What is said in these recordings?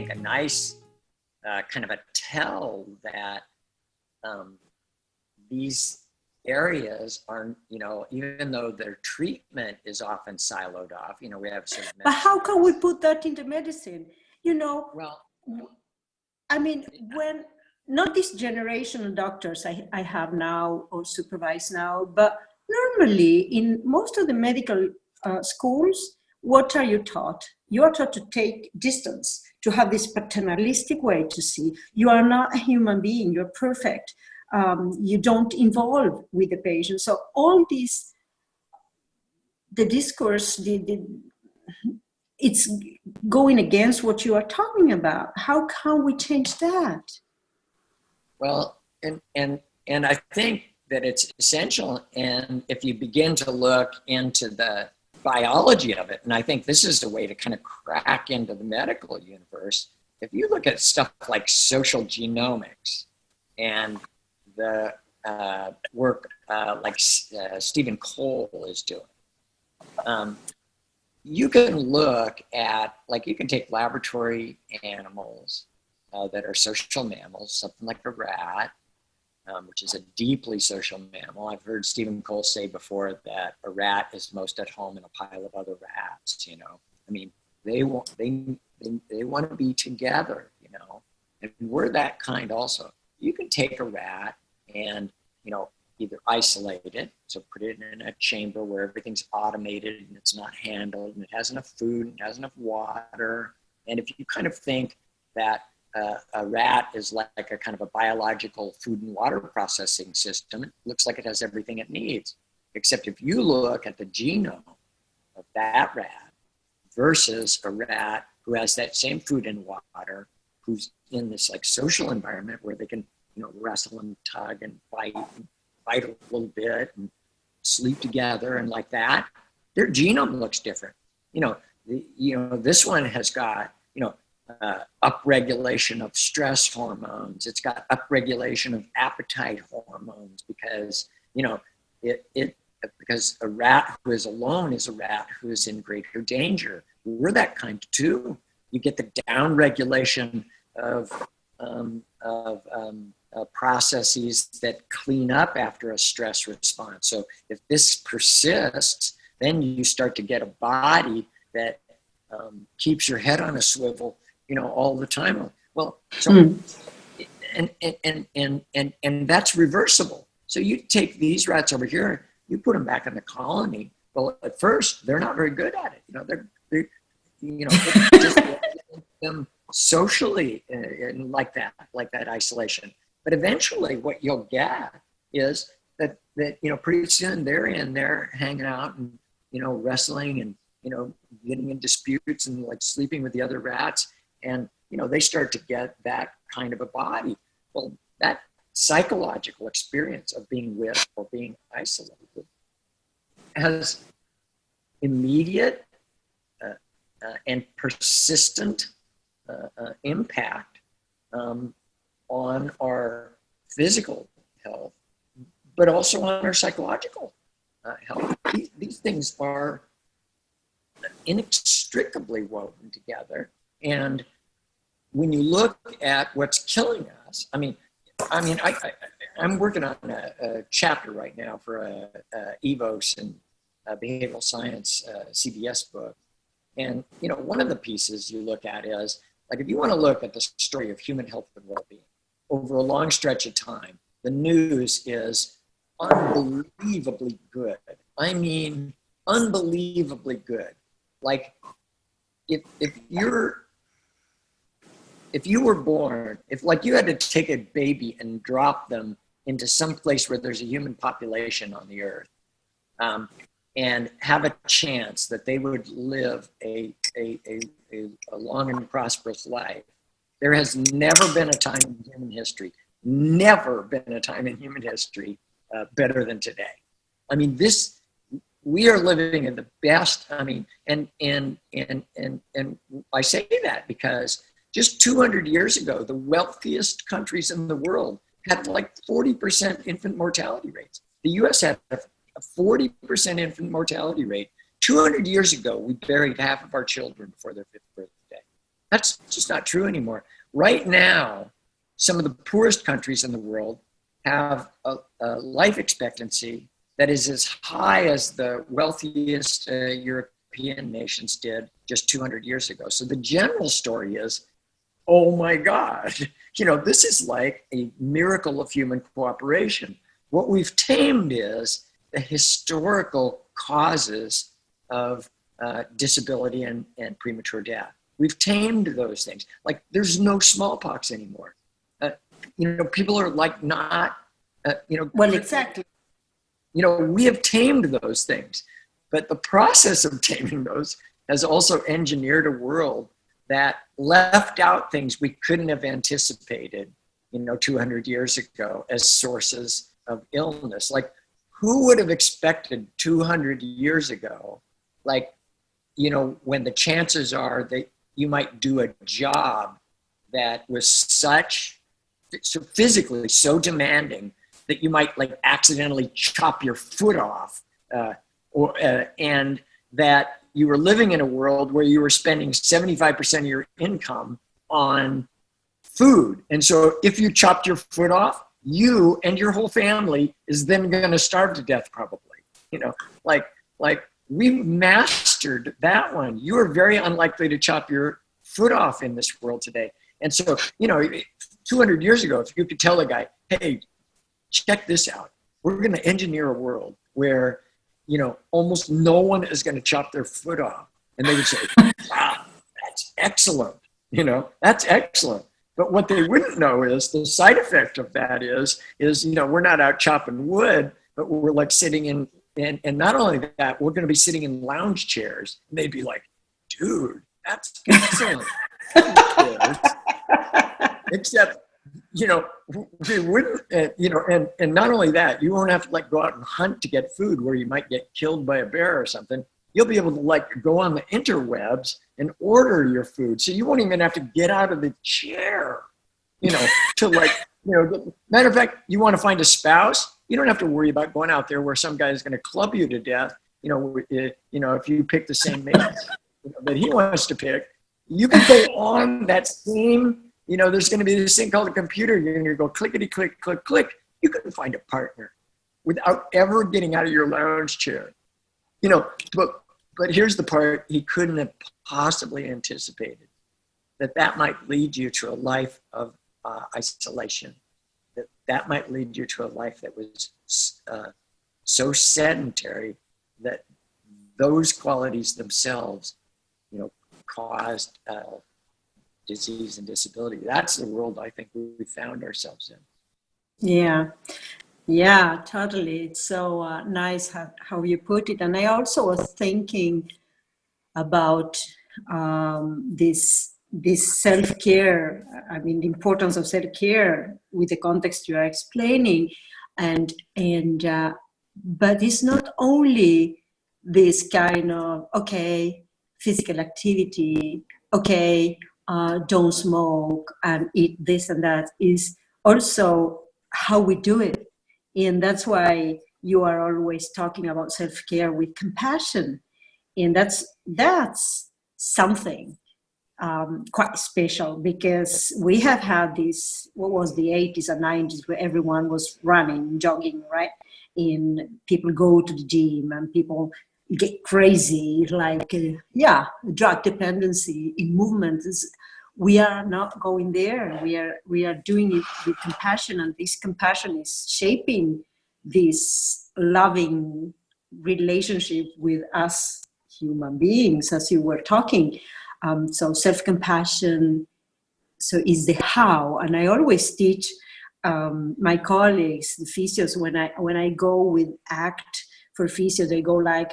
think, a nice kind of a tell that these areas are, even though their treatment is often siloed off, we have certain But how can we put that into medicine? Well, I mean, when not this generation of doctors I have now or supervise now, but normally in most of the medical schools, what are you taught? You are taught to take distance, to have this paternalistic way to see. You are not a human being, you're perfect. You don't involve with the patient. So all this, the discourse, it's going against what you are talking about. How can we change that? Well, and I think that it's essential. And if you begin to look into the biology of it, and I think this is a way to kind of crack into the medical universe. If you look at stuff like social genomics and the work like Stephen Cole is doing, you can look at, you can take laboratory animals that are social mammals, something like a rat, which is a deeply social mammal. I've heard Stephen Cole say before that a rat is most at home in a pile of other rats. I mean, they want to be together. And we're that kind also. You can take a rat and either isolate it, so put it in a chamber where everything's automated and it's not handled and it has enough food and it has enough water. And if you kind of think that a rat is like a kind of a biological food and water processing system, it looks like it has everything it needs. Except if you look at the genome of that rat versus a rat who has that same food and water, who's in this social environment where they can, wrestle and tug and fight a little bit and sleep together and like that, their genome looks different. This one has got, upregulation of stress hormones. It's got upregulation of appetite hormones because, because a rat who is alone is a rat who is in greater danger. We're that kind too. You get the downregulation of processes that clean up after a stress response. So if this persists, then you start to get a body that keeps your head on a swivel, all the time. Well, so and that's reversible. So you take these rats over here, you put them back in the colony. Well, at first they're not very good at it. They're just them socially and like that isolation. But eventually what you'll get is that pretty soon they're in there hanging out and, wrestling and, getting in disputes and sleeping with the other rats. And, they start to get that kind of a body. Well, that psychological experience of being with or being isolated has immediate and persistent impact on our physical health, but also on our psychological health. These things are inextricably woven together. And when you look at what's killing us, I'm working on a chapter right now for a EVOS and behavioral science CBS book. And, one of the pieces you look at is, if you want to look at the story of human health and well-being over a long stretch of time, the news is unbelievably good. I mean, unbelievably good. If you were born, if you had to take a baby and drop them into some place where there's a human population on the earth, and have a chance that they would live a long and prosperous life, there has never been a time in human history, better than today. We are living in the best. And I say that because just 200 years ago, the wealthiest countries in the world had 40% infant mortality rates. The U.S. had a 40% infant mortality rate. 200 years ago, we buried half of our children before their 5th birthday. That's just not true anymore. Right now, some of the poorest countries in the world have a life expectancy that is as high as the wealthiest European nations did just 200 years ago. So the general story is, oh my God, this is like a miracle of human cooperation. What we've tamed is the historical causes of disability and premature death. We've tamed those things. Like there's no smallpox anymore. People are like not, Well, exactly. We have tamed those things, but the process of taming those has also engineered a world that left out things we couldn't have anticipated, 200 years ago as sources of illness. Like who would have expected 200 years ago, when the chances are that you might do a job that was so physically so demanding that you might accidentally chop your foot off, and that you were living in a world where you were spending 75% of your income on food. And so if you chopped your foot off, you and your whole family is then going to starve to death probably. We've mastered that one. You are very unlikely to chop your foot off in this world today. And so, 200 years ago, if you could tell a guy, hey, check this out. We're going to engineer a world where, almost no one is going to chop their foot off. And they would say, wow, that's excellent. That's excellent. But what they wouldn't know is the side effect of that is we're not out chopping wood, but we're sitting in, and not only that, we're going to be sitting in lounge chairs. And they'd be like, dude, that's excellent. Except, they wouldn't, and not only that, you won't have to go out and hunt to get food where you might get killed by a bear or something. You'll be able to go on the interwebs and order your food. So you won't even have to get out of the chair, matter of fact, you want to find a spouse, you don't have to worry about going out there where some guy is going to club you to death. If you pick the same mate that he wants to pick, you can go on that same, there's going to be this thing called a computer. You're going to go clickety click, click, click. You can find a partner without ever getting out of your lounge chair. But here's the part he couldn't have possibly anticipated, that might lead you to a life of isolation, that might lead you to a life that was so sedentary that those qualities themselves, caused disease and disability. That's the world I think we found ourselves in. Yeah, totally. It's so nice how you put it. And I also was thinking about this self-care, the importance of self-care with the context you are explaining. But it's not only this kind of, okay, physical activity, okay, don't smoke and eat this and that, is also how we do it. And that's why you are always talking about self-care with compassion. And that's something quite special, because we have had this, what was the 80s and 90s, where everyone was running, jogging, right? And people go to the gym and people get crazy, drug dependency in movement. We are not going there. We are doing it with compassion, and this compassion is shaping this loving relationship with us human beings, as you were talking. So self-compassion, is the how. And I always teach my colleagues, the physios, when I go with ACT for physio, they go like,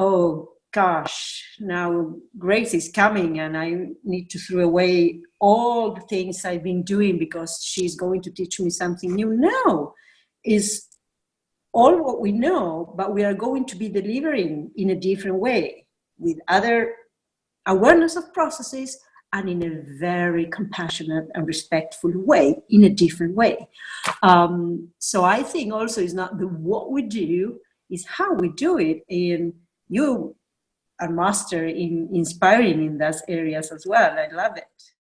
oh gosh, now Grace is coming and I need to throw away all the things I've been doing because she's going to teach me something new. No, it's all what we know, but we are going to be delivering in a different way, with other awareness of processes and in a very compassionate and respectful way, in a different way. So I think also it's not the what we do, it's how we do it. And you a master in inspiring in those areas as well. I love it.